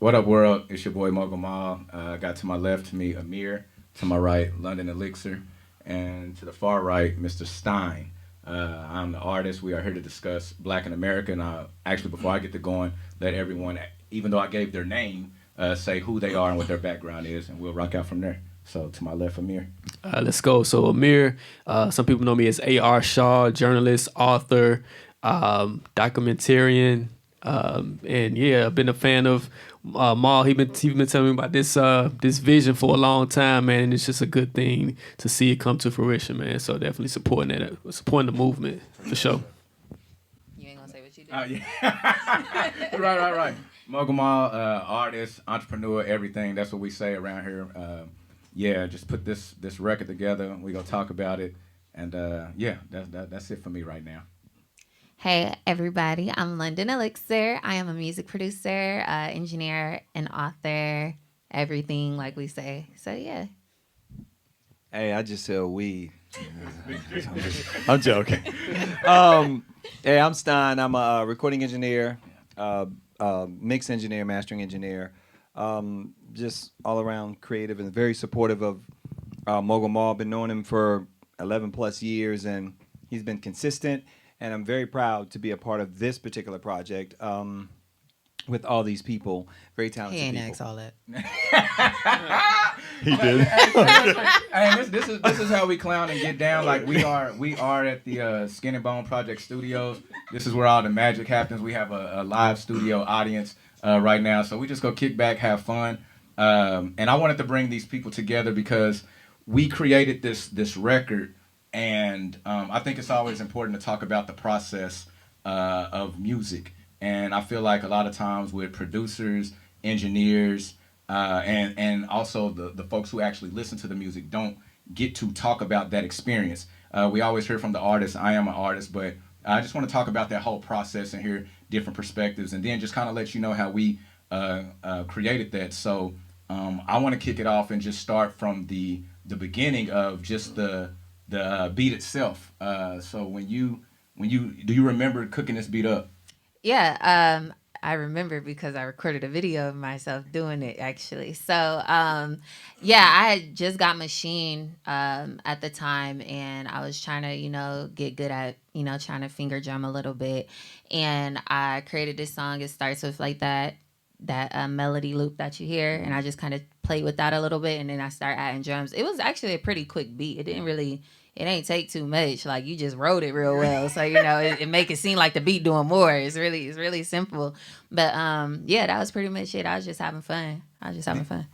What up, world? It's your boy Mogul Mal. Got to my left me Amir, to my right London Elixir, and to the far right Mr. Stein. I'm the artist. We are here to discuss Black in America. And actually, before I get to going, let everyone, even though I gave their name, say who they are and what their background is, and we'll rock out from there. So to my left, Amir. Let's go. So Amir, some people know me as A.R. Shaw, journalist, author, documentarian, and yeah, I've been a fan of Maul. He been telling me about this vision for a long time, man. And it's just a good thing to see it come to fruition, man. So definitely supporting the movement for sure. You ain't gonna say what you do. Yeah. Right. Mogul Mal, artist, entrepreneur, everything. That's what we say around here. Yeah, just put this record together. We gonna talk about it, and yeah, that's it for me right now. Hey everybody, I'm London Elixir. I am a music producer, engineer, and author. Everything like we say. So yeah. Hey, I just sell weed. I'm joking. Hey, I'm Stein. I'm a recording engineer, mix engineer, mastering engineer. Just all around creative and very supportive of Mogul Mal. Been knowing him for 11 plus years, and he's been consistent. And I'm very proud to be a part of this particular project with all these people, very He talented ain't people. asked all that. He did. Hey, this is how we clown and get down. Like we are at the Skin and Bone Project Studios. This is where all the magic happens. We have a live studio audience right now, so we just go kick back, have fun. And I wanted to bring these people together because we created this record, and I think it's always important to talk about the process of music. And I feel like a lot of times with producers, engineers, and also the folks who actually listen to the music don't get to talk about that experience. We always hear from the artist. I am an artist, but I just want to talk about that whole process and hear different perspectives, and then just kind of let you know how we created that. So I want to kick it off and just start from the beginning of just the beat itself. So when you do you remember cooking this beat up? Yeah, I remember because I recorded a video of myself doing it actually. So, yeah, I had just got machine at the time, and I was trying to, get good at, trying to finger drum a little bit, and I created this song. It starts with like that melody loop that you hear, and I just kind of played with that a little bit, and then I start adding drums. It was actually a pretty quick beat. It ain't take too much. Like you just wrote it real well, so it make it seem like the beat doing more. It's really simple, but yeah, that was pretty much it. I was just having fun.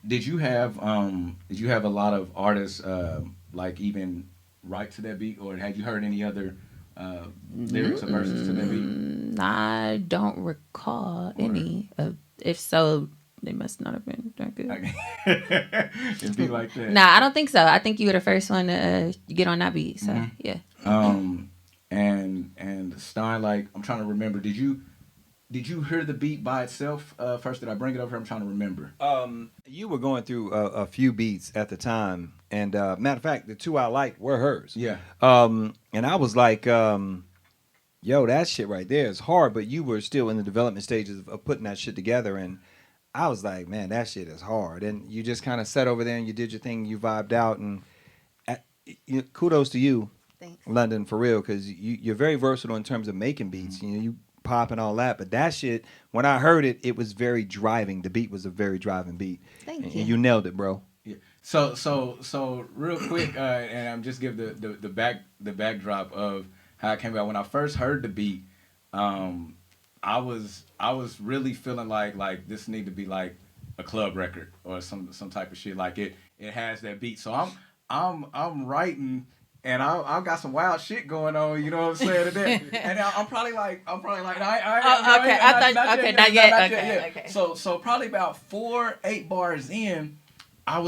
Did you have a lot of artists like even write to that beat, or had you heard any other lyrics or verses to that beat? I don't recall any. If so, they must not have been that good. It'd be like that. Nah, I don't think so. I think you were the first one to get on that beat. So yeah. And Stein, like I'm trying to remember. Did you hear the beat by itself first? Did I bring it over here? I'm trying to remember. You were going through a few beats at the time, and matter of fact, the two I liked were hers. Yeah. And I was like, yo, that shit right there is hard, but you were still in the development stages of putting that shit together, and I was like, man, that shit is hard. And you just kind of sat over there and you did your thing, you vibed out, and kudos to you, Thanks. London, for real, because you're very versatile in terms of making beats. You pop and all that, but that shit, when I heard it, it was very driving. The beat was a very driving beat. Thank And you. you nailed it, bro. Yeah. So real quick, and I'm just give the backdrop of how it came about. When I first heard the beat, I was really feeling like this need to be like a club record or some type of shit. Like it has that beat. So I'm writing. And I've got some wild shit going on, you know what I'm saying? And I'm probably like, Oh, okay. Not yet. Okay. So probably about 8 bars in, I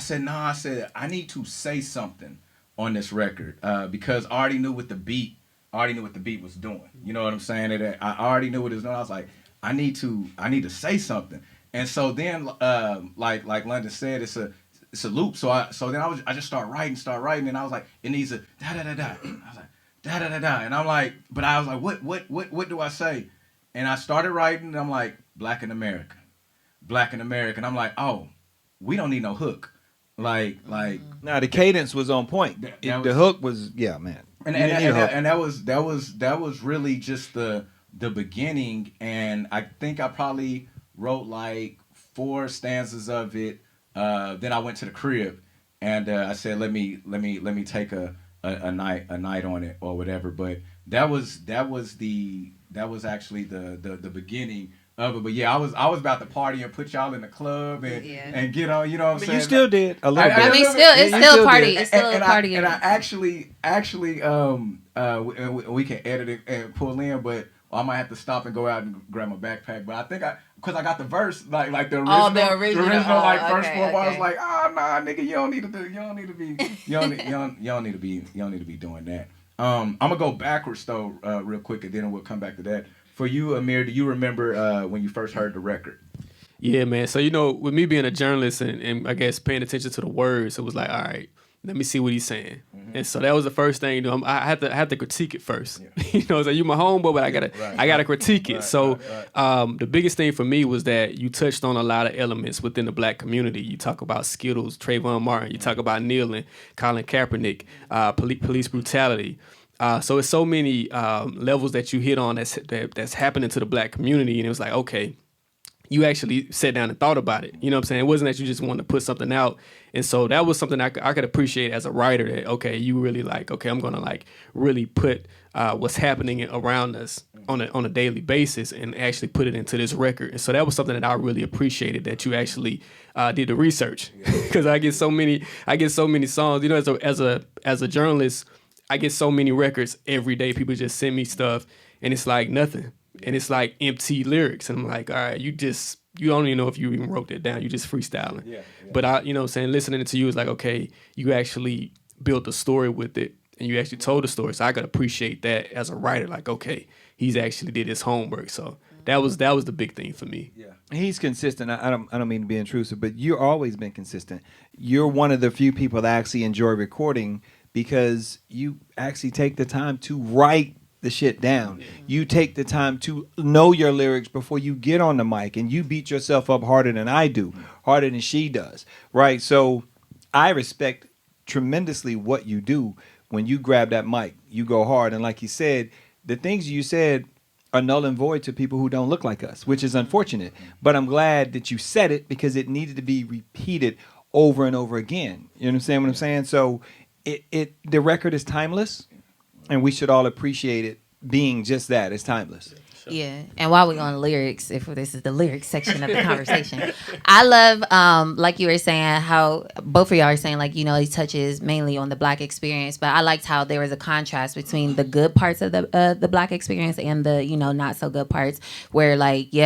said, nah, I need to say something on this record because I already knew what the beat was doing. You know what I'm saying? I already knew what it was doing. I was like, I need to say something. And so then, like London said, it's a loop. So then I just start writing, and I was like, it needs a da da da da. I was like da da da da, and I'm like, but I was like, what do I say? And I started writing, and I'm like, Black in America, Black in America, and I'm like, oh, we don't need no hook. Like Now the cadence was on point. The hook was, yeah, man. And that was really just the beginning, and I think I probably wrote like 4 stanzas of it. Then I went to the crib, and I said, let me take a night on it or whatever. But that was actually the beginning of it. But yeah, I was about to party and put y'all in the club and get on. You know what I'm saying? You still did a little bit. I mean, it's still a party. It's still a party. And I actually we can edit it and pull in, but I might have to stop and go out and grab my backpack. But I think because I got the verse like the original like first 4 bars. Like, oh nah, nigga, you don't need to be doing that. I'm gonna go backwards though, real quick, and then we'll come back to that. For you, Amir, do you remember when you first heard the record? Yeah, man. So, with me being a journalist and I guess paying attention to the words, it was like, all right, let me see what he's saying. Mm-hmm. And so that was the first thing. I had to critique it first. Yeah. So you my homeboy, but I gotta critique it. The biggest thing for me was that you touched on a lot of elements within the Black community. You talk about Skittles, Trayvon Martin. You talk about kneeling, Colin Kaepernick, police brutality. So it's so many levels that you hit on that's happening to the Black community, and it was like, okay, you actually sat down and thought about it. You know what I'm saying? It wasn't that you just wanted to put something out. And so that was something I could appreciate as a writer, that, okay, you really I'm going to really put what's happening around us on a daily basis and actually put it into this record. And so that was something that I really appreciated, that you actually did the research, because I get so many songs, as a journalist, I get so many records every day. People just send me stuff, and it's like nothing. And it's like empty lyrics. And I'm like, all right, you don't even know if you even wrote that down. You just freestyling. Yeah. But listening to you is like, okay, you actually built a story with it, and you actually told the story. So I could appreciate that as a writer. Like, okay, he's actually did his homework. So that was the big thing for me. Yeah. He's consistent. I don't mean to be intrusive, but you've always been consistent. You're one of the few people that actually enjoy recording, because you actually take the time to write the shit down. Yeah. You take the time to know your lyrics before you get on the mic, and you beat yourself up harder than I do, harder than she does, right? So I respect tremendously what you do. When you grab that mic, you go hard. And like you said, the things you said are null and void to people who don't look like us, which is unfortunate. But I'm glad that you said it, because it needed to be repeated over and over again. You understand what I'm saying? So the record is timeless, and we should all appreciate it being just that. It's timeless. Yeah, and while we're on lyrics, if this is the lyrics section of the conversation, I love, like you were saying, how both of y'all are saying, he touches mainly on the Black experience, but I liked how there was a contrast between the good parts of the Black experience and the, not so good parts, where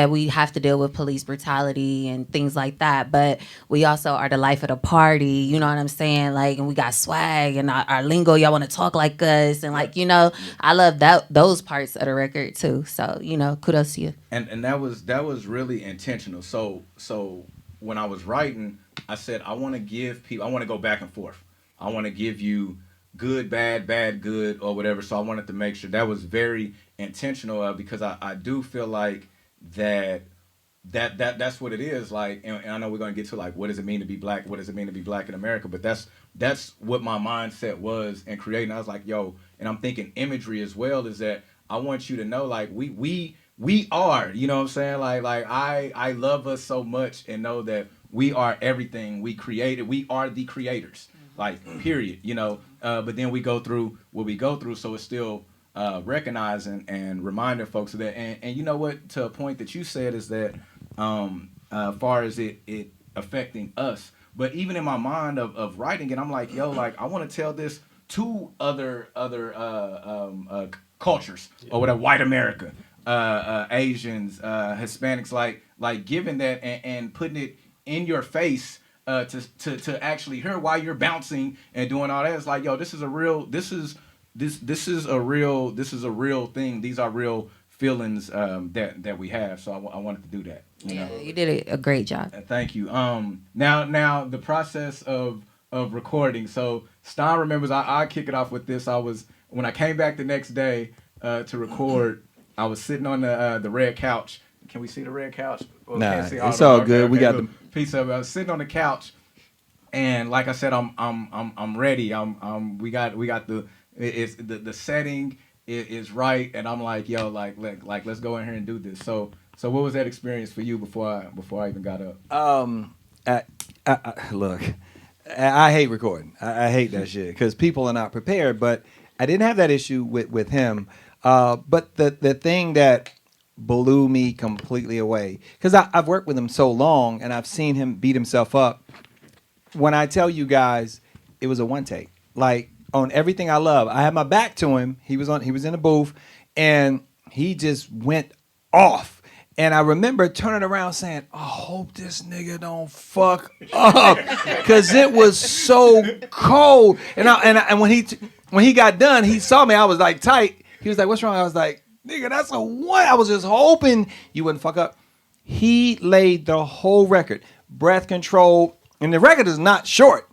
we have to deal with police brutality and things like that, but we also are the life of the party, you know what I'm saying? And we got swag and our lingo, y'all want to talk like us, and I love those parts of the record too, so kudos to you. And that was really intentional. So when I was writing, I said I want to go back and forth. I want to give you good, bad, bad, good, or whatever. So I wanted to make sure that was very intentional, because I do feel like that's what it is. And I know we're gonna get to what does it mean to be Black? What does it mean to be Black in America? But that's what my mindset was in creating. I was like, yo, and I'm thinking imagery as well, is that I want you to know, we are, you know what I'm saying? I love us so much, and know that we are everything we created. We are the creators, period, but then we go through what we go through. So it's still recognizing and reminding folks of that. And you know what, to a point that you said, is that far as it affecting us, but even in my mind of writing it, I'm like, yo, I want to tell this to other cultures, or whatever, white America, Asians, Hispanics, giving that and putting it in your face, to actually hear why you're bouncing and doing all that. It's like, yo, this is a real thing. These are real feelings that we have. So I wanted to do that. You did a great job. Thank you. Now the process of recording. So Stein remembers. I kick it off with this. When I came back the next day to record, I was sitting on the red couch can we see the red couch? Well, Nah, can't see it's all good. We got the piece of it. I was sitting on the couch, and like I said, I'm ready. We got the setting is right, and I'm like, yo, like let's go in here and do this. So what was that experience for you before I even got up? Look, I hate recording. I hate that shit because people are not prepared. But I didn't have that issue with him. But the thing that blew me completely away, because I've worked with him so long and I've seen him beat himself up. When I tell you guys, it was a one take. Like on Everything I Love, I had my back to him. He was in the booth, and he just went off. And I remember turning around saying, I hope this nigga don't fuck up, because it was so cold. And when he got done, he saw me. I was like tight. He was like, what's wrong? I was like, nigga, that's a one. I was just hoping you wouldn't fuck up. He laid the whole record, breath control, and the record is not short.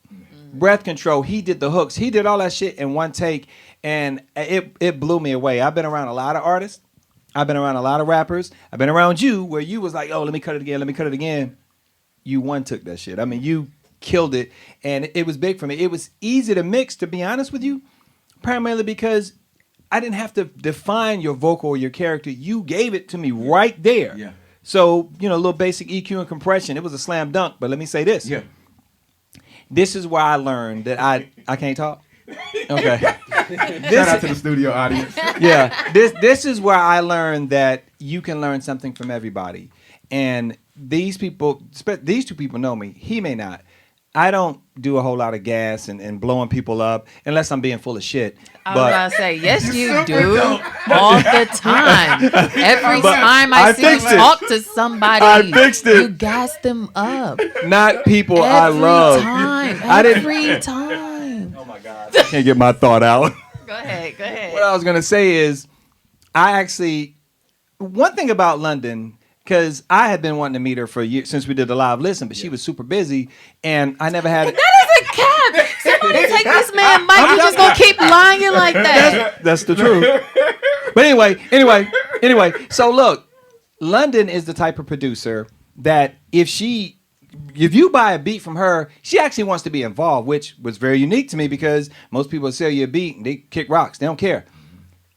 Breath control. He did the hooks. He did all that shit in one take, and it blew me away. I've been around a lot of artists. I've been around a lot of rappers. I've been around you where you was like, oh, let me cut it again. Let me cut it again. You one took that shit. I mean, you killed it, and it was big for me. It was easy to mix, to be honest with you, primarily because I didn't have to define your vocal or your character. You gave it to me right there. Yeah. So, a little basic EQ and compression. It was a slam dunk. But let me say this. Yeah. This is where I learned that I can't talk. Okay. Shout out to the studio audience. Yeah. This is where I learned that you can learn something from everybody. And these two people know me. He may not. I don't do a whole lot of gas and blowing people up unless I'm being full of shit. I was about to say, yes, you do. All the time. Every time I see you talk to somebody, I fixed it. You gas them up. Not people I love. Every time. Oh my God. I can't get my thought out. Go ahead. What I was going to say is, one thing about London, because I had been wanting to meet her for a year since we did the live listen, but she was super busy, and I never had. That is a cap. Somebody take this man mic. You just gonna keep lying like that. That's the truth. But anyway. So look, London is the type of producer that if you buy a beat from her, she actually wants to be involved, which was very unique to me because most people sell you a beat and they kick rocks. They don't care.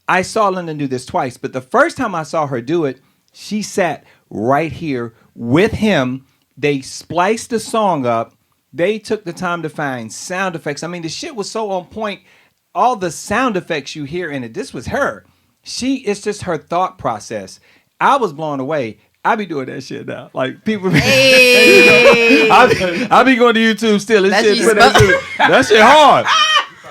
I saw London do this twice, but the first time I saw her do it, she sat right here with him. They spliced the song up. They took the time to find sound effects. I mean, the shit was so on point. All the sound effects you hear in it, this was her. It's just her thought process. I was blown away. I be doing that shit now. Like people, Hey. I be going to YouTube still. That shit hard.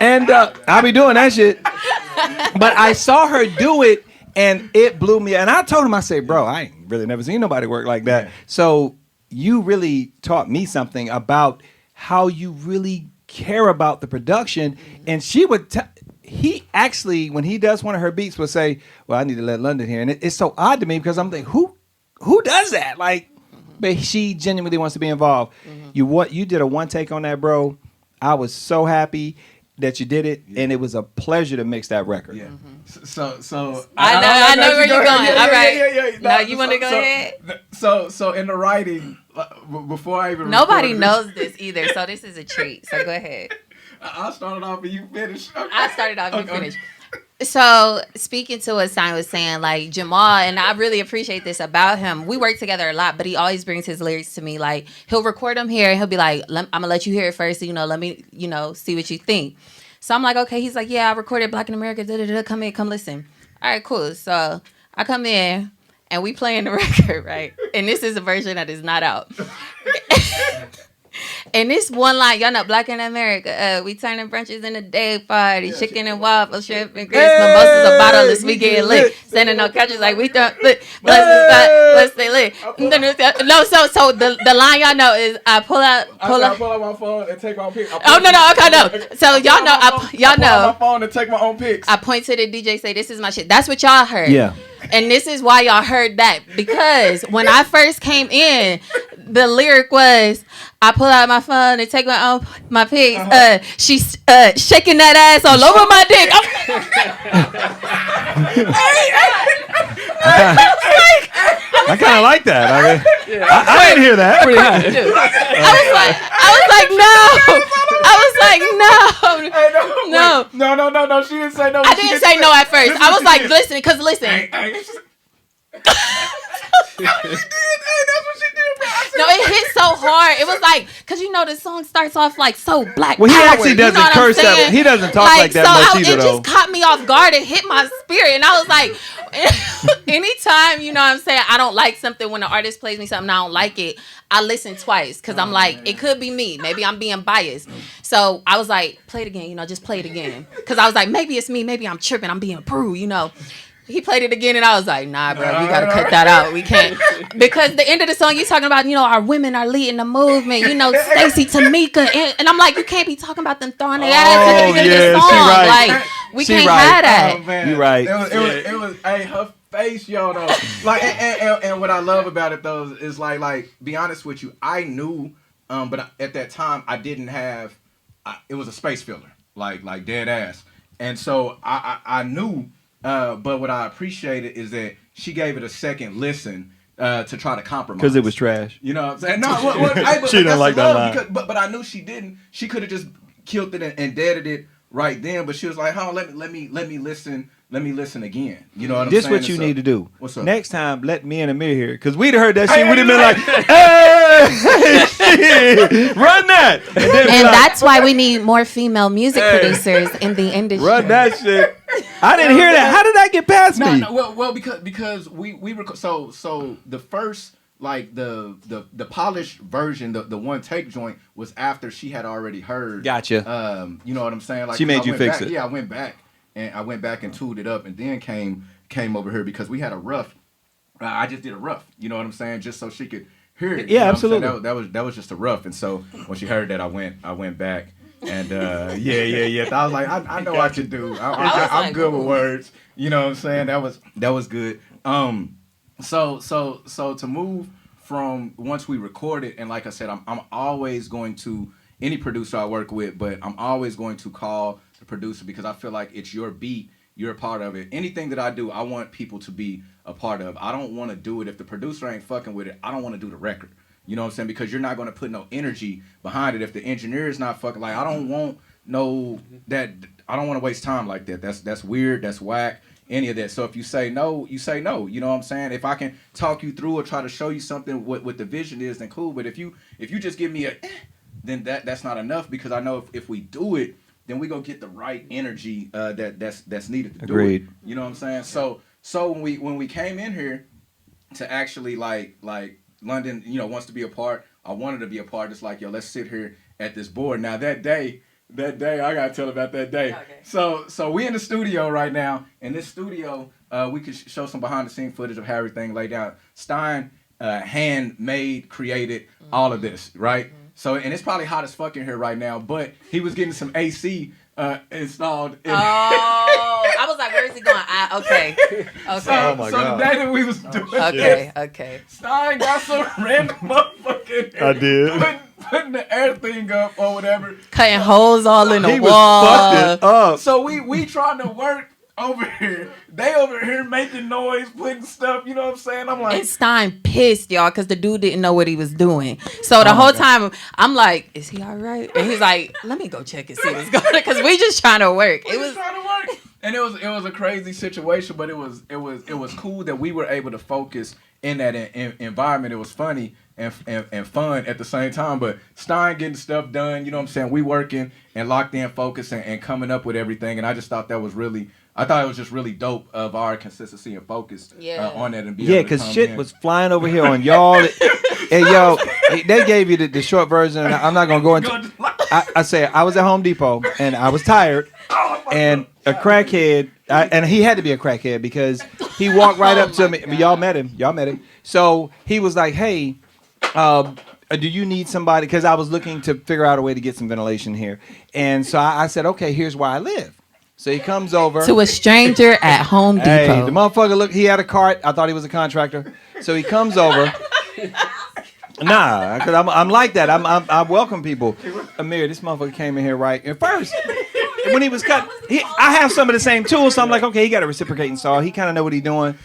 And I be doing that shit. But I saw her do it, and it blew me. And I told him, I said, bro, I ain't really never seen nobody work like that. So you really taught me something about how you really care about the production. And she would, he actually, when he does one of her beats, would say, well, I need to let London hear. And it's so odd to me because I'm thinking, who does that? Like, but she genuinely wants to be involved. You did a one take on that, bro. I was so happy that you did it, and it was a pleasure to mix that record. Yeah. So I know where you're going. All right. Yeah. Now you want to go ahead? So in the writing, before I even Nobody knows this either, so this is a treat. So go ahead. I'll start it off and you finish. Okay. I started off, you finish. So speaking to what Stein was saying, like Jamal, and I really appreciate this about him. We work together a lot, but he always brings his lyrics to me. Like he'll record them here, and he'll be like, "I'm gonna let you hear it first, so, let me, see what you think." So I'm like, "Okay." He's like, "Yeah, I recorded Black in America. Come in, come listen." All right, cool. So I come in, and we playing the record, right? And this is a version that is not out. And this one line, y'all know, Black in America, we turning brunches in a day party, chicken and waffles, shrimp and grits, mimosas are bottleless, we get lit, standing on couches like we don't lit, let's stay lit. No, so the line y'all know is I pull out my phone and take my own pics. Oh no, okay, no. So y'all know, I pull out my phone and take my own pics. I point to the DJ, say, "This is my shit." That's what y'all heard. Yeah. And this is why y'all heard that, because when I first came in, the lyric was, I pull out my phone and take my pics. She's shaking that ass all over my dick. I kind of like that. I didn't hear that. Pretty high. No. She didn't say no. I didn't say no at first. I was like, listen. No, it hit so hard. It was like, cause you know the song starts off like so black. Well, he power, actually doesn't you know what I'm curse that. saying? He doesn't talk like that much either, it though. just caught me off guard. It hit my spirit, and I was like, anytime you know what I'm saying, I don't like something when an artist plays me something I don't like it. I listen twice because I'm like, it could be me. Maybe I'm being biased. So I was like, play it again. Just play it again. Because I was like, maybe it's me. Maybe I'm tripping. I'm being prude. He played it again, and I was like, nah, bro, we got to cut that out. We can't. Because the end of the song, you're talking about, our women are leading the movement. Stacey, Tamika. And I'm like, you can't be talking about them throwing their ass at the beginning of the song. Right. Like, we can't have that. Oh, man. You're right. It was hey, her face, yo, though. Like, and what I love about it, though, is like, be honest with you, I knew, but at that time, I didn't have, it was a space filler, like dead ass. And so I knew, but what I appreciated is that she gave it a second listen to try to compromise. Because it was trash. You know what I'm saying? No, She didn't like that line. But I knew she didn't. She could have just killed it and deaded it right then. But she was like, "Hold on, let me listen. Let me listen again." You know what I'm saying? This what you need to do. What's up? Next time, let me and Amir hear it. Because we'd have heard that shit. We'd have been like, hey, shit, run that. And that's why we need more female music producers in the industry. Run that shit. I didn't hear that. How did that get past me? No, well, because we so the first, like the polished version, the one take joint was after she had already heard. Gotcha. You know what I'm saying? Like, she made you fix back, it. Yeah, I went back and tuned it up, and then came over here because we had a rough. I just did a rough. You know what I'm saying? Just so she could hear it. Yeah, you know absolutely. That was just a rough, and so when she heard that, I went back. And yeah. I was like, I know I can do. I'm good with words. You know what I'm saying? That was good. So to move from once we recorded, and like I said, I'm always going to any producer I work with, but I'm always going to call the producer because I feel like it's your beat, you're a part of it. Anything that I do, I want people to be a part of. I don't want to do it if the producer ain't fucking with it. I don't want to do the record. You know what I'm saying? Because you're not going to put no energy behind it if the engineer is not fucking. Like, I don't want that. I don't want to waste time like that. That's weird. That's whack. Any of that. So if you say no, you say no. You know what I'm saying? If I can talk you through or try to show you something what the vision is, then cool. But if you just give me then that's not enough, because I know if we do it, then we go get the right energy that's needed to do it. You know what I'm saying? So when we came in here to actually like London, wants to be a part. I wanted to be a part. It's like, yo, let's sit here at this board. Now that day, I gotta tell about that day. Okay. So we in the studio right now. In this studio, we could show some behind the scene footage of how everything laid out. Stein handmade, created all of this, right? Mm-hmm. So, and it's probably hot as fuck in here right now, but he was getting some AC installed. I was like, where is he going? Okay. So, oh my God. God. The day that we was doing Okay. Stein got some random motherfucking. I did. Putting the air thing up or whatever. Cutting holes all in the he wall. Was fucked it up. So we trying to work over here. They over here making noise, putting stuff, you know what I'm saying? I'm like... And Stein pissed, y'all, because the dude didn't know what he was doing. So the whole time, I'm like, is he all right? And he's like, let me go check and see what's going on, because we just trying to work. It was trying to work. And it was a crazy situation, but it was cool that we were able to focus in that environment. It was funny and fun at the same time. But Stein getting stuff done, you know what I'm saying? We working and locked in, focus and coming up with everything. And I just thought that was really... I thought it was just really dope of our consistency and focus on that and be able to because come shit in. was flying over here on y'all. And yo, they gave you the short version. And I'm not gonna go into. I say I was at Home Depot and I was tired, and a crackhead, and he had to be a crackhead because he walked right up to me. Y'all met him. So he was like, "Hey, do you need somebody?" Because I was looking to figure out a way to get some ventilation here, and so I said, "Okay, here's where I live." So he comes over to a stranger at Home Depot. Hey, the motherfucker, look, he had a cart. I thought he was a contractor. So he comes over. Nah, because I'm like that. I welcome people. Amir, this motherfucker came in here right. And first, when he was cut, I have some of the same tools, so I'm like, okay, he got a reciprocating saw. He kind of know what he's doing.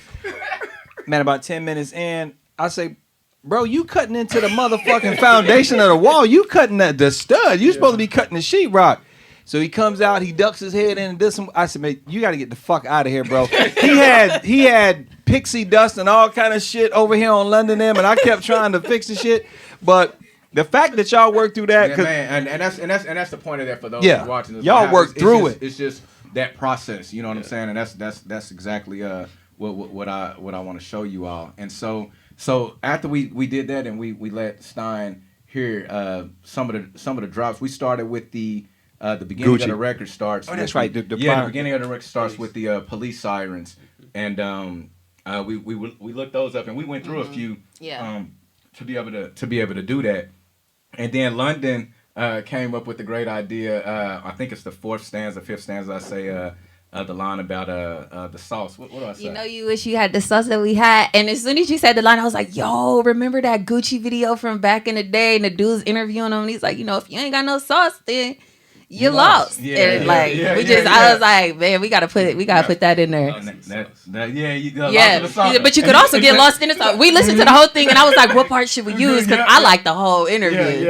Man, about 10 minutes in, I say, bro, you cutting into the motherfucking foundation of the wall. You cutting the stud. You supposed to be cutting the sheetrock. So he comes out, he ducks his head in and does some. I said, man, you got to get the fuck out of here, bro. He had pixie dust and all kind of shit over here on London M, and I kept trying to fix the shit. But the fact that y'all worked through that, man, and that's the point of that for those yeah, who's watching this. Y'all worked through it. It's just that process, you know what I'm saying, and that's exactly what I want to show you all. And so after we did that and we let Stein hear some of the drops, we started with the beginning Gucci. of the record starts. Oh, that's right. The beginning of the record starts with the police sirens, and we looked those up and we went through a few to be able to do that. And then London came up with the great idea. I think it's the fifth stanza. I say the line about the sauce. What do I say? You know, you wish you had the sauce that we had. And as soon as you said the line, I was like, yo, remember that Gucci video from back in the day? And the dude's interviewing him, and he's like, you know, if you ain't got no sauce, then you lost. I was like, man, we gotta put that in there. But you could also get lost in it. We listened to the whole thing, and I was like, what part should we use? Because I like the whole interview.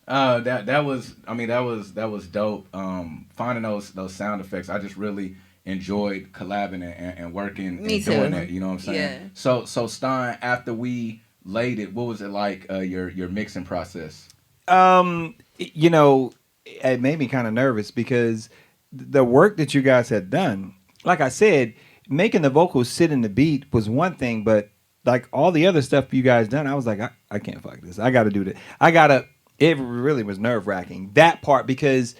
That was dope. Finding those sound effects, I just really enjoyed collabing and working and doing that. You know what I'm saying? Yeah. So Stein, after we laid it, what was it like? Your mixing process? You know, it made me kind of nervous because the work that you guys had done, like I said, making the vocals sit in the beat was one thing, but like all the other stuff you guys done, I was like, I can't fuck this. I got to do this. It really was nerve wracking, that part, because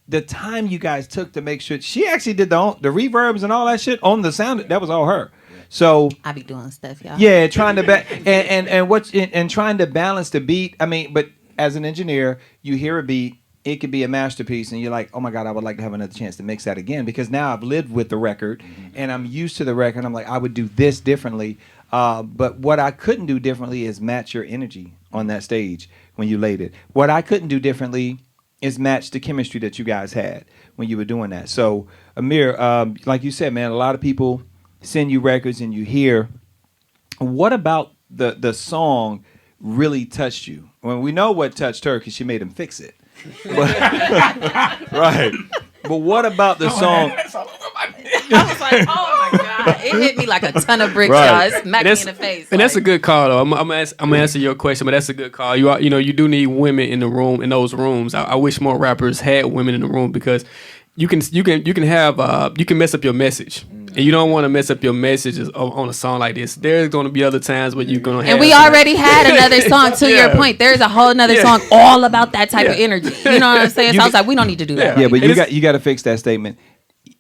the time you guys took to make sure she actually did the reverbs and all that shit on the sound, that was all her. So I be doing stuff, y'all. Yeah, trying to and trying to balance the beat. I mean, but as an engineer, you hear a beat, it could be a masterpiece, and you're like, oh my God, I would like to have another chance to mix that again, because now I've lived with the record and I'm used to the record. I'm like, I would do this differently. But what I couldn't do differently is match your energy on that stage when you laid it. What I couldn't do differently is match the chemistry that you guys had when you were doing that. So, Amir, like you said, man, a lot of people send you records and you hear. What about the song really touched you? Well, we know what touched her because she made him fix it. Right. But what about the song? I was like, oh my God. It hit me like a ton of bricks, y'all. It smacked me in the face. And that's a good call, though. I'm gonna answer your question, but that's a good call. You do need women in the room, in those rooms. I wish more rappers had women in the room, because you can mess up your message. And you don't want to mess up your messages on a song like this. There's going to be other times where you're going to have... And we already had another song, to your point. There's a whole another song all about that type of energy. You know what I'm saying? So I was like, we don't need to do that. Yeah, but you got to fix that statement.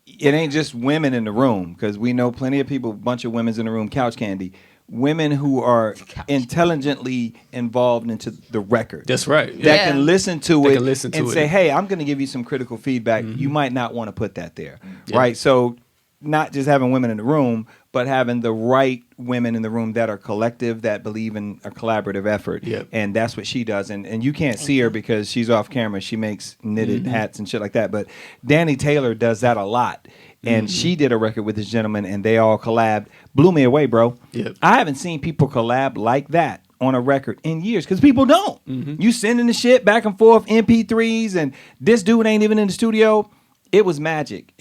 It ain't just women in the room, because we know plenty of people, bunch of women's in the room, couch candy. Women who are intelligently involved into the record. That's right. That can listen to it and say, hey, I'm going to give you some critical feedback. Mm-hmm. You might not want to put that there. Right? So not just having women in the room, but having the right women in the room that are collective, that believe in a collaborative effort. Yep. And that's what she does. And you can't see her because she's off camera. She makes knitted hats and shit like that. But Danny Taylor does that a lot. And she did a record with this gentleman, and they all collabed. Blew me away, bro. Yep. I haven't seen people collab like that on a record in years, because people don't. You sending the shit back and forth, MP3s, and this dude ain't even in the studio. It was magic.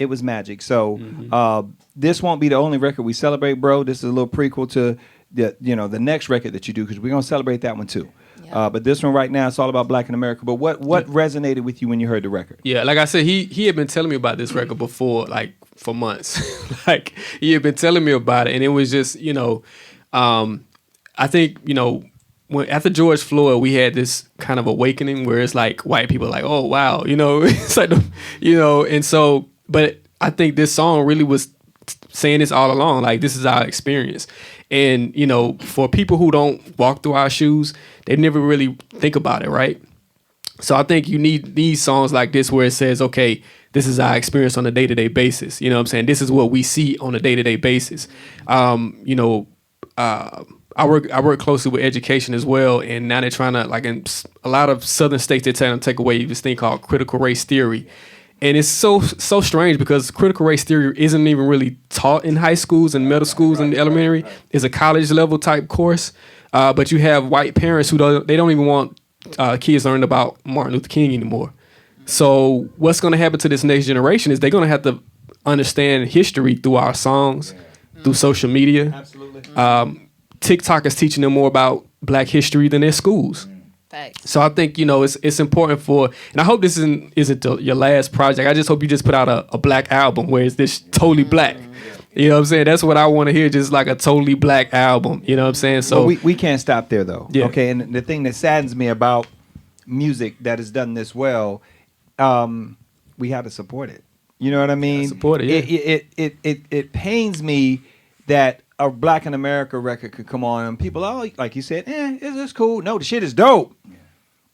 So this won't be the only record we celebrate, bro. This is a little prequel to the next record that you do, because we're gonna celebrate that one too. Yeah. But this one right now, it's all about Black in America. But what resonated with you when you heard the record? Yeah, like I said, he had been telling me about this record before, like for months. Like he had been telling me about it, and it was just I think when after George Floyd, we had this kind of awakening where it's like white people are like, oh wow, it's like and so, but I think this song really was saying this all along, like this is our experience. And for people who don't walk through our shoes, they never really think about it, right? So I think you need these songs like this where it says, okay, this is our experience on a day-to-day basis. You know what I'm saying? This is what we see on a day-to-day basis. I work closely with education as well, and now they're trying to, like, in a lot of southern states, they're trying to take away this thing called critical race theory. And it's so strange because critical race theory isn't even really taught in high schools and middle schools and elementary. It's a college level type course, but you have white parents who don't even want kids learning about Martin Luther King anymore. So what's going to happen to this next generation is they're going to have to understand history through our songs, through social media. Absolutely. TikTok is teaching them more about Black history than their schools. Facts. So I think, it's important and I hope this isn't your last project. I just hope you just put out a Black album where it's this totally Black. You know what I'm saying? That's what I want to hear, just like a totally Black album. You know what I'm saying? So we can't stop there though. Yeah. Okay, and the thing that saddens me about music that is done this well, we have to support it. You know what I mean? Support it. Yeah. It pains me that a Black in America record could come on and people, like you said, it's cool. No, the shit is dope. Yeah.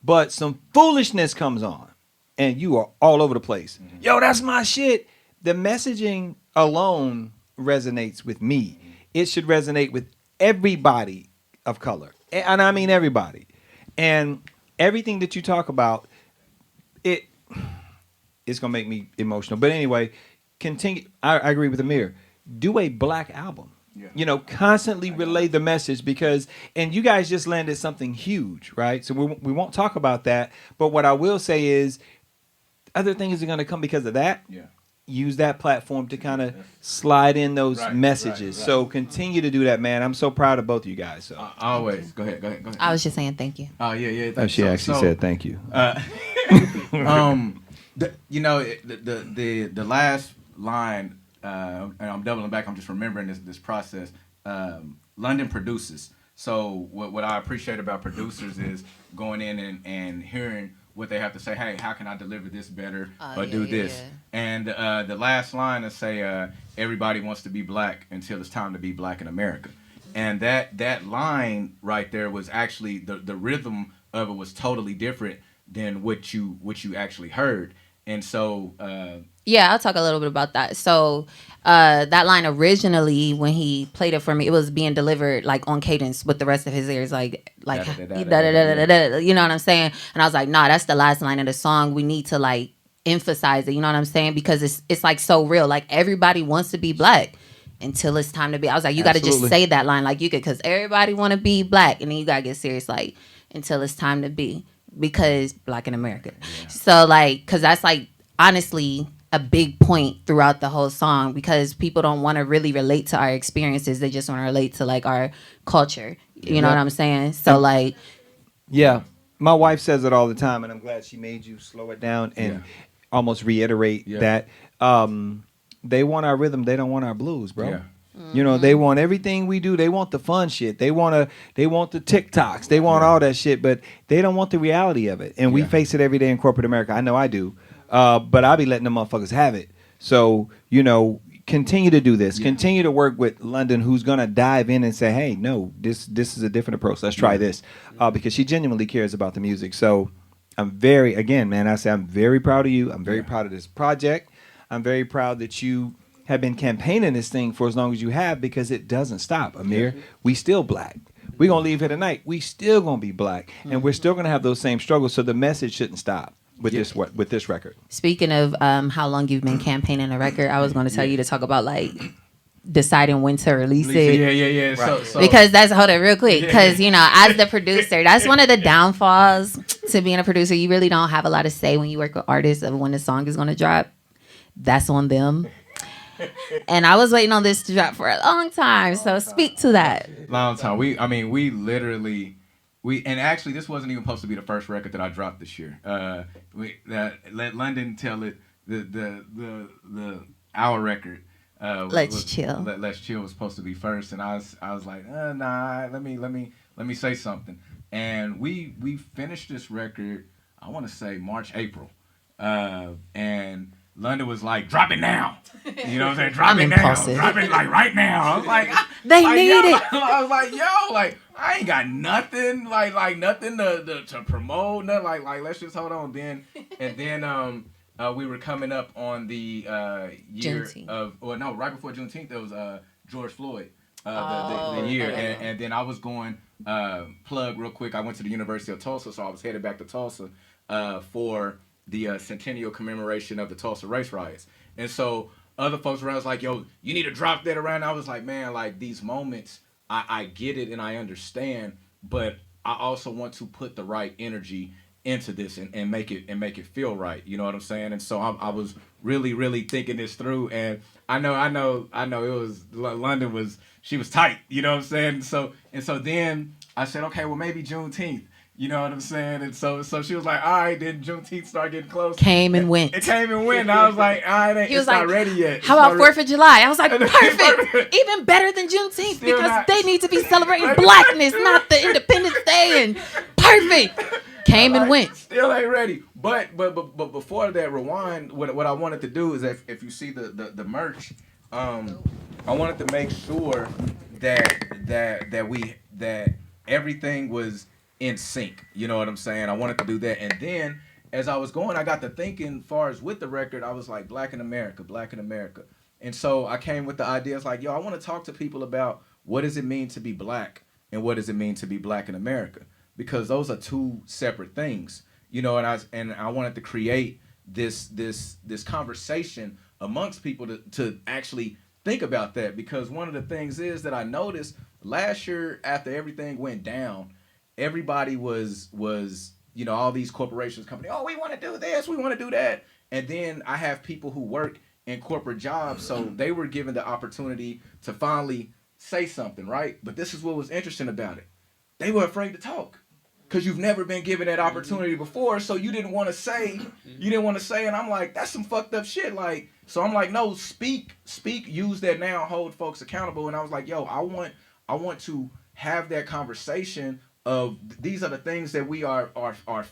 But some foolishness comes on and you are all over the place. Mm-hmm. Yo, that's my shit. The messaging alone resonates with me. It should resonate with everybody of color. And I mean everybody. And everything that you talk about, it's going to make me emotional. But anyway, continue. I agree with Amir. Do a Black album. Yeah. Constantly relay the message and you guys just landed something huge, right? So we won't talk about that. But what I will say is other things are going to come because of that. Yeah. Use that platform to kind of slide in those messages. Right. So continue to do that, man. I'm so proud of both of you guys. So always. Go ahead. I was just saying thank you. Oh, yeah. She said thank you. The last line, and I'm doubling back. I'm just remembering this process. London produces. So what I appreciate about producers is going in and hearing what they have to say. Hey, how can I deliver this better or do this? Yeah. And the last line is say, everybody wants to be Black until it's time to be Black in America. And that line right there was actually the rhythm of it was totally different than what you actually heard. And so yeah, I'll talk a little bit about that. So that line originally, when he played it for me, it was being delivered like on cadence with the rest of his ears, like you know what I'm saying? And I was like, nah, that's the last line of the song. We need to like emphasize it, you know what I'm saying? Because it's like so real. Like everybody wants to be Black until it's time to be. I was like, you got to just say that line like you could, because everybody want to be Black, and then you got to get serious like until it's time to be, because Black in America. Yeah. So like, because that's like honestly a big point throughout the whole song, because people don't want to really relate to our experiences. They just want to relate to like our culture. You know what I'm saying? So like, yeah, my wife says it all the time, and I'm glad she made you slow it down and almost reiterate that. They want our rhythm. They don't want our blues, bro. Yeah. Mm-hmm. They want everything we do. They want the fun shit. They want the TikToks. They want all that shit, but they don't want the reality of it. And we face it every day in corporate America. I know I do. But I'll be letting them motherfuckers have it. So, continue to do this. Yeah. Continue to work with London, who's going to dive in and say, hey, no, this is a different approach. Let's try this. Because she genuinely cares about the music. So I'm very proud of you. I'm very proud of this project. I'm very proud that you have been campaigning this thing for as long as you have, because it doesn't stop, Amir. We still Black. We're going to leave here tonight. We still going to be Black. And we're still going to have those same struggles. So the message shouldn't stop with this record. Speaking of how long you've been campaigning a record, I was going to tell you to talk about like deciding when to release it. Yeah. Right. So, because hold it real quick. Because, as the producer, that's one of the downfalls to being a producer. You really don't have a lot of say when you work with artists of when the song is going to drop. That's on them. And I was waiting on this to drop for a long time. So speak to that. Long time. We literally, and actually this wasn't even supposed to be the first record that I dropped this year. Let London tell it. Our record. Let's Chill. Let's Chill was supposed to be first, and I was like, nah. Let me say something. And we finished this record. I want to say March, April, and London was like, drop it now. You know what I'm saying? Drop it now. Drop it like right now. I was like, they need it. I was like, yo, I ain't got nothing like nothing to promote. Nothing like let's just hold on. Then we were coming up on the year Juneteenth. Right before Juneteenth, there was George Floyd. the year, okay. and then I was going plug real quick. I went to the University of Tulsa, so I was headed back to Tulsa for the centennial commemoration of the Tulsa race riots, and so other folks around was like, "Yo, you need to drop that around." I was like, "Man, like these moments, I get it and I understand, but I also want to put the right energy into this and make it feel right." You know what I'm saying? And so I was really thinking this through, and I know it was London she was tight. You know what I'm saying? So then I said, okay, well maybe Juneteenth. You know what I'm saying? And so she was like, all right, then Juneteenth started getting close. Came and went. It came and went. And I was like, all right, He was it's not like, ready yet. How about 4th of July? I was like, perfect. Perfect. Even better than Juneteenth Still because not- they need to be celebrating blackness, not the Independence Day. And perfect. Came and went. Still ain't ready. But before that, rewind. What I wanted to do is if you see the merch, I wanted to make sure that everything was in sync. You know what I'm saying? I wanted to do that, and then as I was going, I got to thinking, far as with the record, I was like, Black in America. And so I came with the ideas like, yo, I want to talk to people about what does it mean to be black and what does it mean to be black in America, because those are two separate things, you know. And I wanted to create this conversation amongst people to actually think about that, because one of the things is that I noticed last year after everything went down, everybody was you know, all these corporations, companies, oh, we want to do this, we want to do that, and then I have people who work in corporate jobs, so they were given the opportunity to finally say something, right? But this is what was interesting about it. They were afraid to talk because you've never been given that opportunity before, so you didn't want to say, and I'm like, that's some fucked up shit, like, so I'm like, no, speak, use that now, hold folks accountable, and I was like, yo, I want to have that conversation of these are the things that we are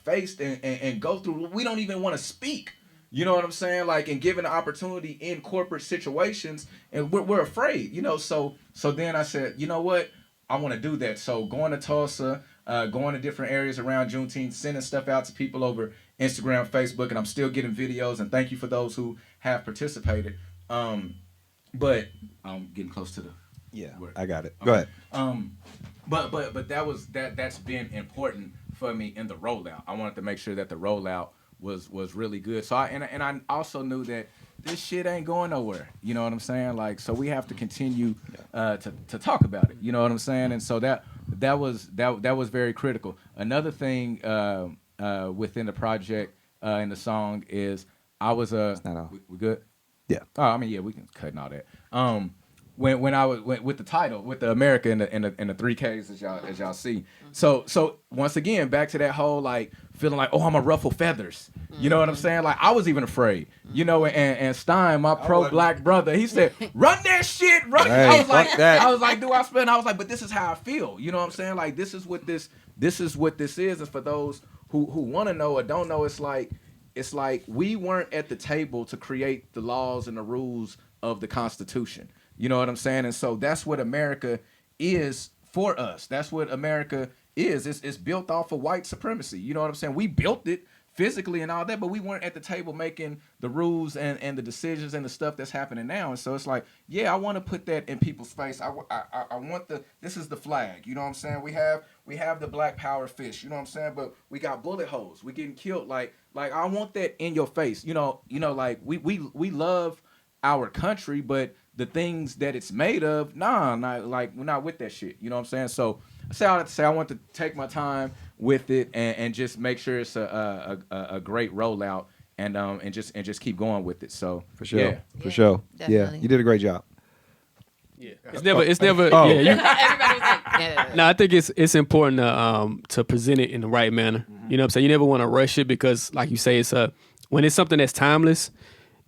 faced and go through. We don't even want to speak. You know what I'm saying? Like, and given the opportunity in corporate situations, and we're afraid, you know. So then I said, you know what? I want to do that. So going to Tulsa, going to different areas around Juneteenth, sending stuff out to people over Instagram, Facebook, and I'm still getting videos. And thank you for those who have participated. But I'm getting close to the word. I got it. Okay. Go ahead. But that's been important for me in the rollout. I wanted to make sure that the rollout was really good. So I also knew that this shit ain't going nowhere. You know what I'm saying? Like, so we have to continue to talk about it. You know what I'm saying? And so that was very critical. Another thing within the project in the song is I was we good? Yeah. Oh, I mean, yeah, we can cut and all that. When I was with the title, with the America and the 3Ks as y'all see. So once again, back to that whole like feeling like, oh, I'm a ruffle feathers. You know what I'm saying? Like, I was even afraid. You know, and Stein, my pro-black brother, he said, run that shit, run. Hey, I was like, fuck that. I was like, do I spend? I was like, but this is how I feel. You know what I'm saying? Like, this is what this is. And for those who want to know or don't know, it's like we weren't at the table to create the laws and the rules of the Constitution. You know what I'm saying? And so that's what America is for us. That's what America is. It's built off of white supremacy. You know what I'm saying? We built it physically and all that, but we weren't at the table making the rules and the decisions and the stuff that's happening now. And so it's like, yeah, I want to put that in people's face. I want this is the flag. You know what I'm saying? We have the Black Power fish. You know what I'm saying? But we got bullet holes. We getting killed. Like I want that in your face. You know, like we love our country, but the things that it's made of, we're not with that shit. You know what I'm saying? So I say all that to say I want to take my time with it and just make sure it's a great rollout and just keep going with it. So For sure. Yeah. For sure. Definitely. Yeah. You did a great job. Yeah, it's never. Oh. Yeah, Everybody was like, yeah. No, I think it's important to present it in the right manner. You know what I'm saying? You never want to rush it because, like you say, it's when it's something that's timeless.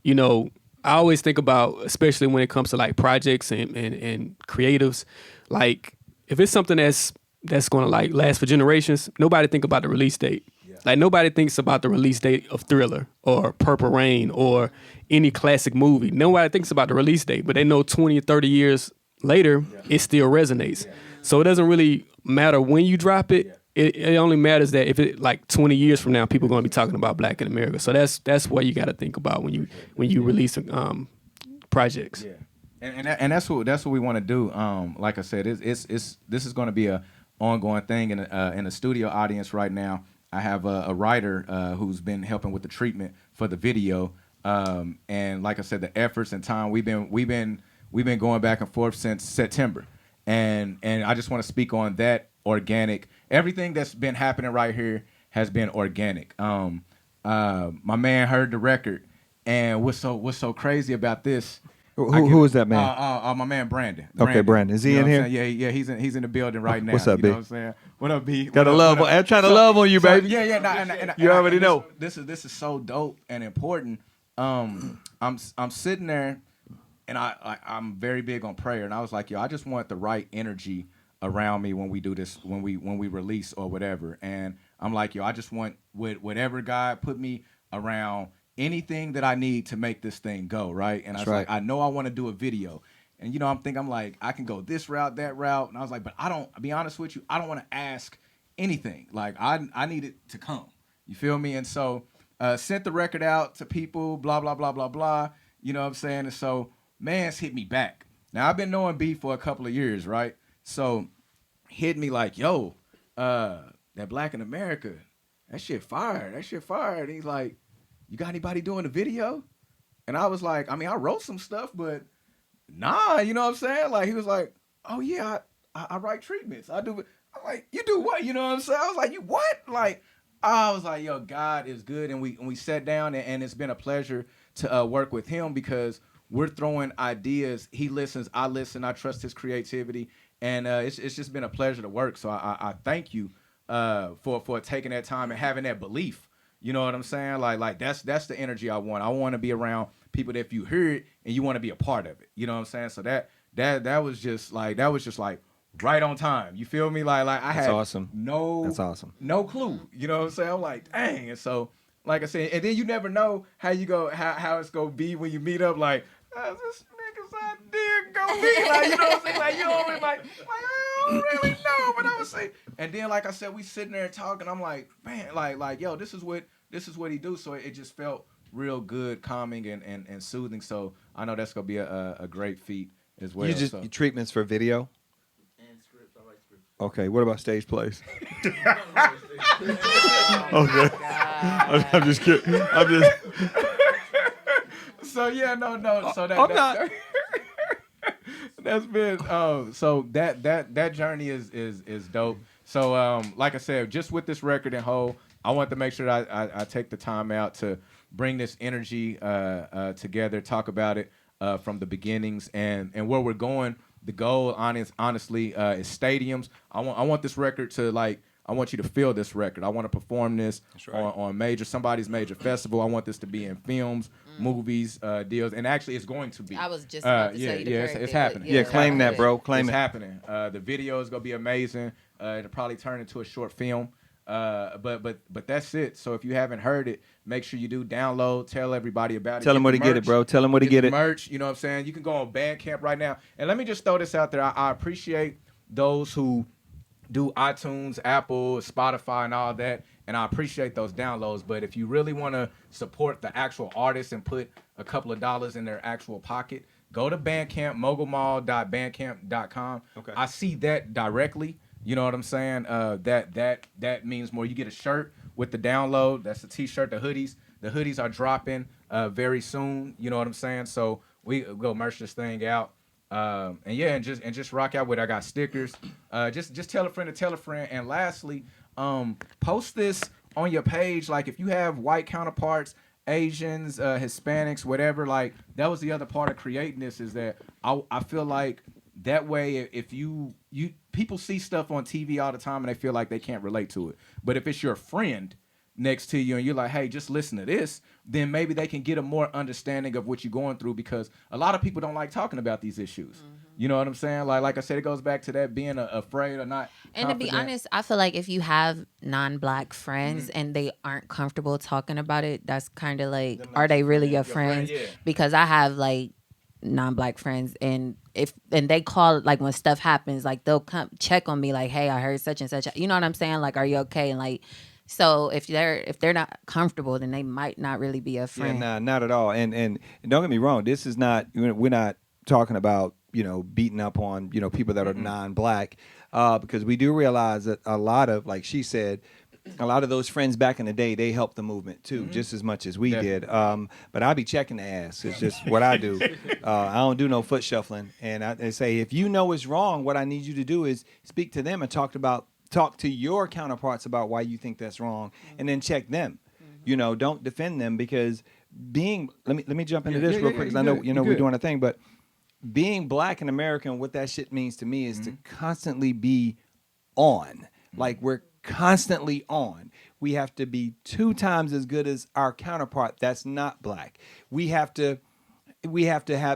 You know, I always think about, especially when it comes to like projects and creatives, like if it's something that's going to like last for generations, nobody think about the release date. Yeah. Like nobody thinks about the release date of Thriller or Purple Rain or any classic movie. Nobody thinks about the release date, but they know 20 or 30 years later, it still resonates. Yeah. So it doesn't really matter when you drop it. Yeah. It only matters that if it like 20 years from now, people are going to be talking about Black in America. So that's what you got to think about when you release projects. Yeah. And that's what we want to do. Like I said, this is going to be a ongoing thing in the studio audience right now. I have a writer who's been helping with the treatment for the video. And like I said, the efforts and time we've been going back and forth since September. And I just want to speak on that organic. Everything that's been happening right here has been organic. My man heard the record, and what's so crazy about this? Who is that man? My man Brandon. Okay, Brandon. Is he in here? Yeah, he's in the building right now. What's up, you know B? what I'm saying? What up, B? Gotta love. I'm trying to love on you, baby. Yeah. You already know. This is so dope and important. I'm sitting there, and I'm very big on prayer, and I was like, yo, I just want the right energy around me when we do this, when we release or whatever. And I'm like, yo, I just want whatever God put me around, anything that I need to make this thing go, right? And I was like, I know I want to do a video. And, I'm like, I can go this route, that route. And I was like, but I'll be honest with you, I don't want to ask anything. Like, I need it to come. You feel me? And so sent the record out to people, blah, blah, blah, blah, blah. You know what I'm saying? And so man's hit me back. Now, I've been knowing B for a couple of years, right? So hit me like, yo, that Black in America, that shit fire. And he's like, you got anybody doing the video? And I was like, I mean, I wrote some stuff, but nah, you know what I'm saying? Like, he was like, oh yeah, I write treatments. I do. I'm like, you do what? You know what I'm saying? I was like, you what? Like, I was like, yo, God is good. And we sat down, and it's been a pleasure to work with him because we're throwing ideas. He listens, I listen, I trust his creativity. And it's just been a pleasure to work. So I thank you for taking that time and having that belief. You know what I'm saying? Like that's the energy I want. I want to be around people that if you hear it and you want to be a part of it. You know what I'm saying? So that was just like right on time. You feel me? Like I had awesome. That's awesome. No clue. You know what I'm saying? I'm like, dang. And so, like I said, and then you never know how it's gonna be when you meet up. Like, this nigga's idea gonna be like, you know what I'm saying? Like you always like I don't really know, but I would say. And then, like I said, we sitting there talking. I'm like, man, like yo, this is what he do. So it just felt real good, calming, and soothing. So I know that's gonna be a great feat as well. You treatments for video. Okay, what about stage plays? Okay. I'm just kidding. So yeah, no. So I'm not. That's been so that journey is dope. So like I said, just with this record in whole, I want to make sure that I take the time out to bring this energy together, talk about it from the beginnings and where we're going. The goal, honestly, is stadiums. I want this record to I want you to feel this record. I want to perform this on somebody's major festival. I want this to be in films, movies, deals, and actually, it's going to be. I was just about to say it's happening. Yeah, claim that, bro. Claim it's it. Happening. The video is gonna be amazing. It'll probably turn into a short film. But that's it. So if you haven't heard it, make sure you do download. Tell everybody about it. Tell them where to get it, bro. Tell them where to get it. Merch. You know what I'm saying? You can go on Bandcamp right now. And let me just throw this out there. I appreciate those who do iTunes, Apple, Spotify, and all that. And I appreciate those downloads. But if you really want to support the actual artist and put a couple of dollars in their actual pocket, go to Bandcamp, mogulmal.bandcamp.com. Okay. I see that directly. You know what I'm saying? That means more. You get a shirt with the download. That's a T-shirt. The hoodies are dropping very soon. You know what I'm saying? So we go merch this thing out. And just rock out with it. I got stickers. Just tell a friend to tell a friend. And lastly, post this on your page. Like if you have white counterparts, Asians, Hispanics, whatever. Like that was the other part of creating this is that I feel like that way if you people see stuff on TV all the time and they feel like they can't relate to it. But if it's your friend next to you and you're like, hey, just listen to this, then maybe they can get a more understanding of what you're going through because a lot of people don't like talking about these issues. Mm-hmm. You know what I'm saying? Like I said, it goes back to that being afraid or not. And confident. To be honest, I feel like if you have non-black friends and they aren't comfortable talking about it, that's kind of like, are they really your friends? Yeah. Because I have like non-black friends and they call like when stuff happens, like they'll come check on me like, hey, I heard such and such, you know what I'm saying, like, are you okay? And like, so if they're not comfortable, then they might not really be a friend. Yeah, nah, not at all. And don't get me wrong, this is not, we're not talking about, beating up on, people that are non-black, because we do realize that a lot of, like she said, a lot of those friends back in the day, they helped the movement too, just as much as we did. But I be checking the ass. It's just what I do. I don't do no foot shuffling. And I say, if you know it's wrong, what I need you to do is speak to them and talk to your counterparts about why you think that's wrong, and then check them. Don't defend them, because let me jump into this real quick, because I know we're doing a thing, but being black in America, and what that shit means to me is to constantly be on. Like, we're constantly on. We have to be 2 times as good as our counterpart that's not black. We have to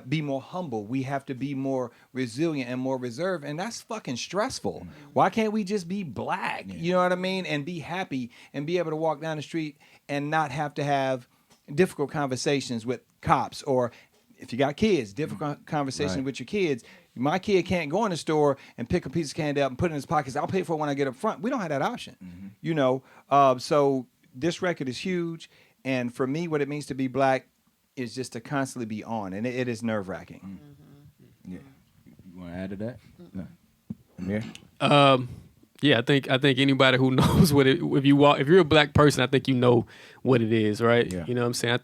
be more humble. We have to be more resilient and more reserved, and that's fucking stressful. Why can't we just be black? You know what I mean? And be happy and be able to walk down the street and not have to have difficult conversations with cops, or if you got kids, difficult conversations with your kids. My kid can't go in the store and pick a piece of candy up and put it in his pockets. I'll pay for it when I get up front. We don't have that option, So this record is huge, and for me, what it means to be black is just to constantly be on, and it is nerve-wracking. Yeah, you want to add to that? No. Amir? Yeah, I think anybody who knows what it, if you're a black person, I think you know what it is, right? Yeah. You know what I'm saying?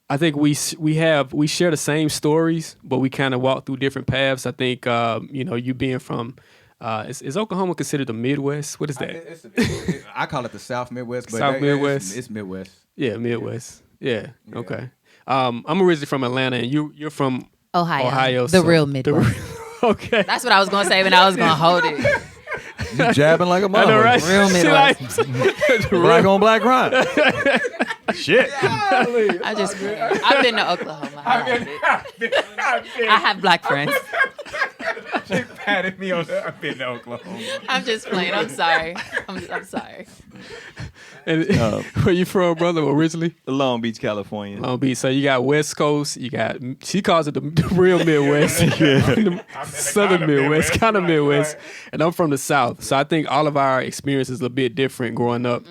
I think we share the same stories, but we kind of walk through different paths. I think you being from is Oklahoma considered the Midwest? What is that? I call it the South Midwest, but South Midwest. It's Midwest. Yeah, Midwest. Yeah. Okay. I'm originally from Atlanta, and you're from Ohio. The real Midwest. Okay. That's what I was gonna say, but I was gonna hold it. You jabbing like a mother. I know, right? Real Midwest. Black on black crime. Shit. I've been to Oklahoma. I have black friends. She patted me on the. I've been to Oklahoma. I'm just playing. I'm sorry. I'm sorry. And where you from, brother? Originally, Long Beach, California. Long Beach. So you got West Coast. You got. She calls it the real Midwest. The Southern Midwest, kind of Midwest. And I'm from the South. So I think all of our experiences are a bit different growing up.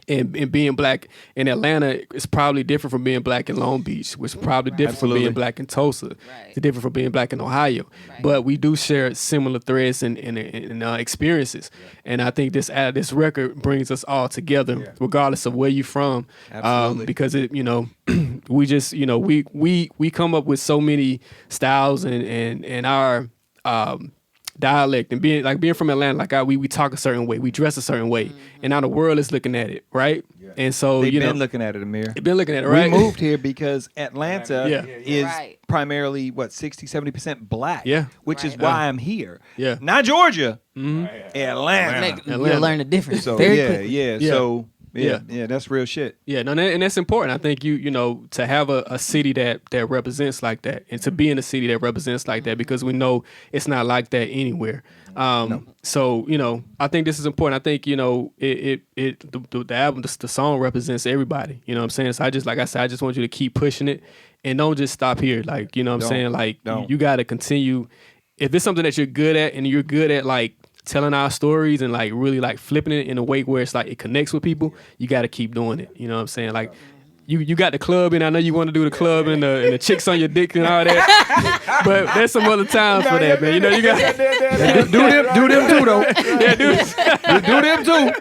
And being black in Atlanta is probably different from being black in Long Beach, which is probably different from being black in Tulsa. Right. It's different from being black in Ohio. Right. But we do share similar threads and experiences. Yeah. And I think this record brings us all together, regardless of where you're from. Absolutely. Because it, we just, we come up with so many styles and our dialect, and being from Atlanta, we talk a certain way, we dress a certain way, and now the world is looking at it, right? Yeah. And so they've been looking at it, Amir. They've been looking at it, right? We moved here because Atlanta is right. primarily 60-70% black, which is Right. why I'm here. Yeah. Not Georgia, Mm-hmm. Atlanta. You'll learn the difference So very yeah, quickly. yeah, Yeah. so Yeah. yeah, that's real shit. Yeah, no, and that's important. I think to have a city that represents like that, and to be in a city that represents like that, because we know it's not like that anywhere. So I think this is important. I think the album, the song represents everybody. You know what I'm saying? So I just want you to keep pushing it, and don't just stop here. Like, you know what I'm saying? Like, you got to continue. If it's something that you're good at, and you're good at like telling our stories and like really like flipping it in a way where it's like it connects with people, you got to keep doing it. You know what I'm saying? Like, you got the club, and I know you want to do the club and the chicks on your dick and all that, but there's some other times for that, man. You got do them too though. yeah, do them too.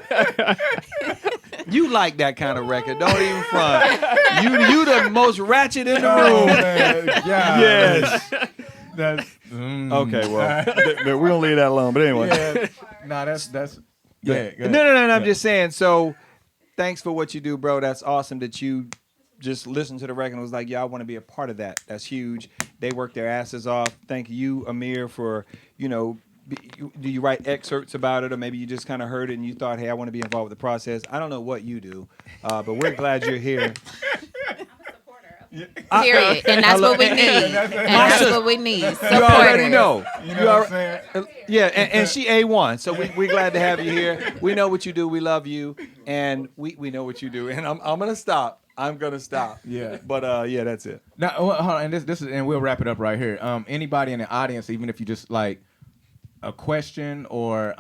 You like that kind of record? Don't even front. You the most ratchet in the room. Man. Yeah. Yes. That's Okay, well, we're gonna leave that alone. But anyway, that's No, yeah. I'm just saying. So, thanks for what you do, bro. That's awesome that you just listened to the record and was like, yeah, I want to be a part of that. That's huge. They work their asses off. Thank you, Amir, for do you write excerpts about it, or maybe you just kind of heard it and you thought, hey, I want to be involved with the process. I don't know what you do, but we're glad you're here. Period. And that's what we need. And that's what we need. You already Supporters. know. You know what I'm saying? Yeah, and she A1, so we're glad to have you here. We know what you do. We love you, and we know what you do. And I'm gonna stop. I'm gonna stop. Yeah. But yeah, that's it. Now, hold on, and this is, and we'll wrap it up right here. Anybody in the audience, even if you just like a question or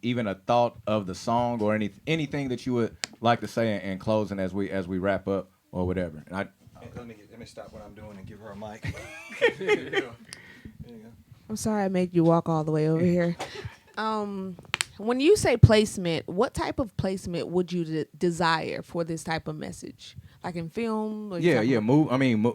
even a thought of the song or anything that you would like to say in closing as we wrap up or whatever. And Let me stop what I'm doing and give her a mic. There you go. I'm sorry I made you walk all the way over here. When you say placement, what type of placement would you desire for this type of message? Like in film? Like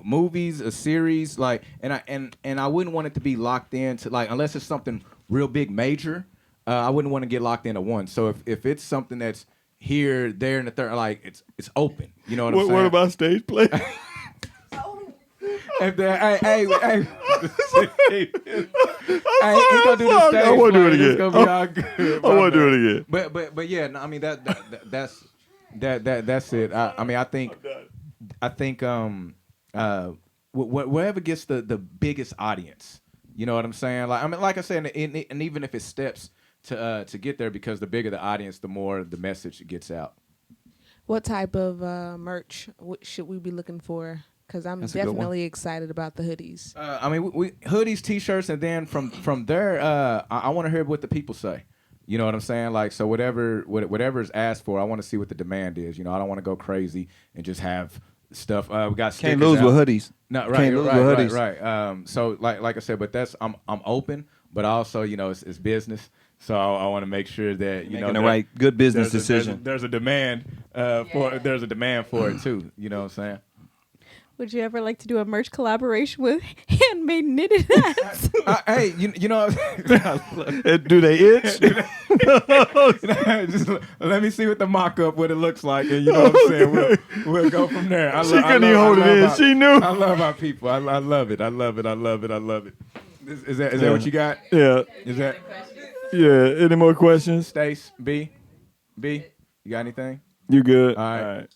Movies, a series, like, and I wouldn't want it to be locked into, like, unless it's something real big, major. I wouldn't want to get locked into one. So if it's something that's here, there, and the third, like, it's open. You know what I'm saying? What about stage play? If hey, he gonna do the stage I won't do it play. It's again. gonna be all good. I won't do it again. But yeah, no, I mean that's it. I think whatever gets the biggest audience. You know what I'm saying? Like I said, and even if it steps to get there, because the bigger the audience, the more the message gets out. What type of merch should we be looking for? Because I'm definitely excited about the hoodies. We hoodies, T-shirts, and then from there, I want to hear what the people say. You know what I'm saying? Like, so whatever is asked for, I want to see what the demand is. You know, I don't want to go crazy and just have stuff. We got stickers Can't lose out. with hoodies. No, right, Can't lose right, with right, hoodies. right. So like I said, but I'm open, but also, you know, it's business. So I want to make sure that Making the right good business decision. There's a demand for it too. You know what I'm saying? Would you ever like to do a merch collaboration with handmade knitted hats? Hey, you know, Do they itch? just let me see what the mock-up, what it looks like, and you know what I'm saying. We'll go from there. She couldn't even hold it in. She knew. I love our people. I love it. I love it. I love it. I love it. Is that what you got? Yeah. Is that Yeah. Any more questions? Stace B? You got anything? You good? All right.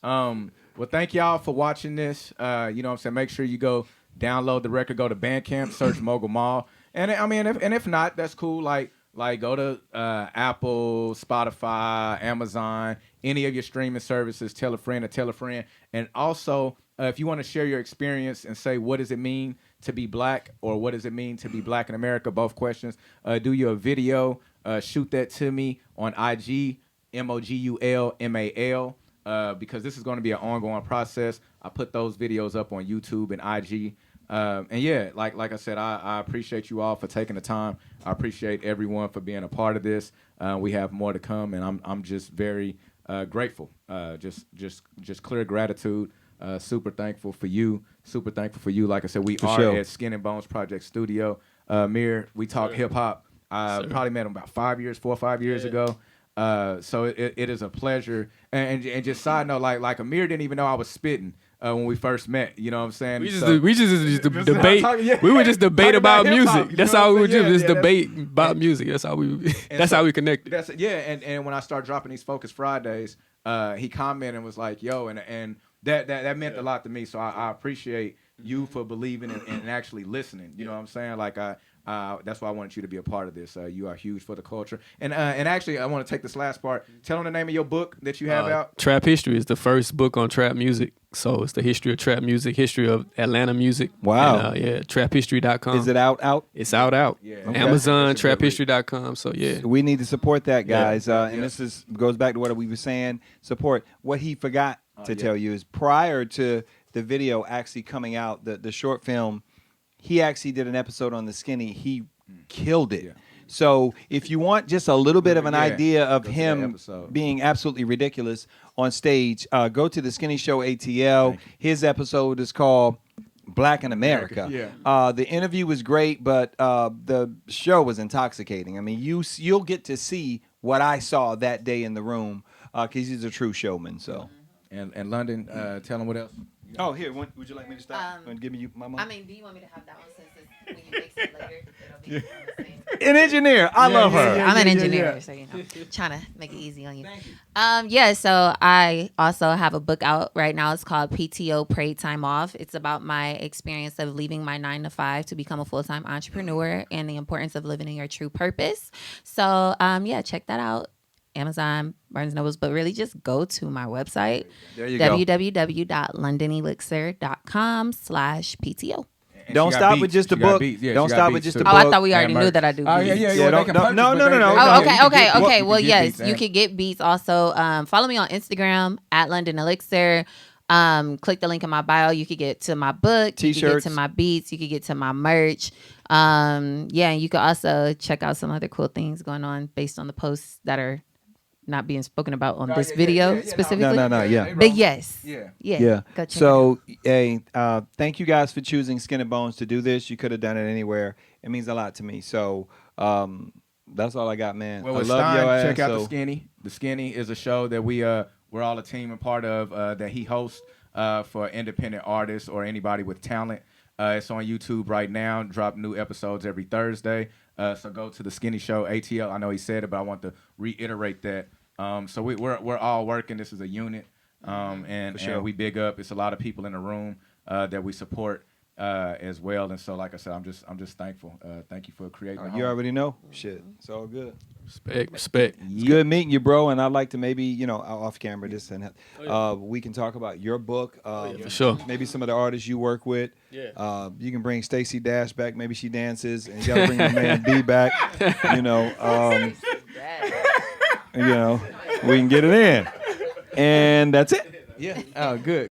Well, thank y'all for watching this. You know what I'm saying? Make sure you go download the record, go to Bandcamp, search Mogul Mal. And if not, that's cool. Like go to Apple, Spotify, Amazon, any of your streaming services, tell a friend. And also, if you want to share your experience and say, what does it mean to be black, or what does it mean to be black in America? Both questions. Do your video, shoot that to me on IG, MOGULMAL. Because this is going to be an ongoing process. I put those videos up on YouTube and IG. And yeah, like I said, I appreciate you all for taking the time. I appreciate everyone for being a part of this. We have more to come, and I'm just very grateful. Just clear gratitude. Super thankful for you. Super thankful for you. Like I said, we are at Skin and Bones Project Studio. Mir, we talk hip hop. I probably met him about 4 or 5 years ago. So it is a pleasure. And just side note, like Amir didn't even know I was spitting when we first met. You know what I'm saying? We just debate. yeah. We would just debate about hip-hop, music. That's you know all we what would I'm do. saying? Just Yeah, debate about music. That's how we. That's how we connected. And when I start dropping these Focus Fridays, he commented and was like, "Yo," and that meant a lot to me. So I appreciate you for believing and actually listening. You know what I'm saying? Like that's why I wanted you to be a part of this. You are huge for the culture. And actually, I want to take this last part. Tell them the name of your book that you have out. Trap History is the first book on trap music. So it's the history of trap music, history of Atlanta music. Wow. And, traphistory.com. Is it out? It's out. Yeah. Okay. Amazon, traphistory.com. So yeah. We need to support that, guys. And this goes back to what we were saying. Support. What he forgot to tell you is prior to the video actually coming out, the short film, he actually did an episode on the Skinny. He killed it. Yeah. So if you want just a little bit of an idea of him being absolutely ridiculous on stage, go to the Skinny Show ATL. His episode is called Black in America. Yeah. The interview was great, but the show was intoxicating. I mean, you'll get to see what I saw that day in the room because he's a true showman. So. And London, tell them what else. Oh, here. Would you like me to stop and give me my mic? Do you want me to have that one since when you mix it later, it'll be on the same. An engineer. I love her. I'm an engineer, so you know, trying to make it easy on you. So I also have a book out right now. It's called PTO Paid Time Off. It's about my experience of leaving my 9-to-5 to become a full-time entrepreneur and the importance of living in your true purpose. So check that out. Amazon, Barnes & Nobles, but really just go to my website, www.londonelixir.com/PTO. Don't stop with just the book. Don't stop with just the book. Oh, I thought we already knew that I do beats. Oh, yeah. No. Oh, okay. Well, yes, you could get beats also. Follow me on Instagram at London Elixir. Click the link in my bio. You could get to my book. You could get T-shirts. to my beats. You could get to my merch. And you could also check out some other cool things going on based on the posts that are not being spoken about on this video specifically. No, yeah. But yes. Yeah. Go check So, thank you guys for choosing Skin and Bones to do this. You could have done it anywhere. It means a lot to me. So, that's all I got, man. Well, I with love Stein, your ass. check out The Skinny. The Skinny is a show that we're all a team and part of that he hosts for independent artists or anybody with talent. It's on YouTube right now. Drop new episodes every Thursday. So go to The Skinny Show, ATL. I know he said it, but I want to reiterate that. So we're all working. This is a unit, and we big up. It's a lot of people in the room that we support as well. And so, like I said, I'm just thankful. Thank you for creating. You already know. Shit, it's all good. Respect. It's good meeting you, bro. And I'd like to maybe, off camera, we can talk about your book. For sure. Maybe some of the artists you work with. Yeah. You can bring Stacey Dash back. Maybe she dances, and you gotta bring my man B back. We can get it in, and that's it. Yeah. Oh, good.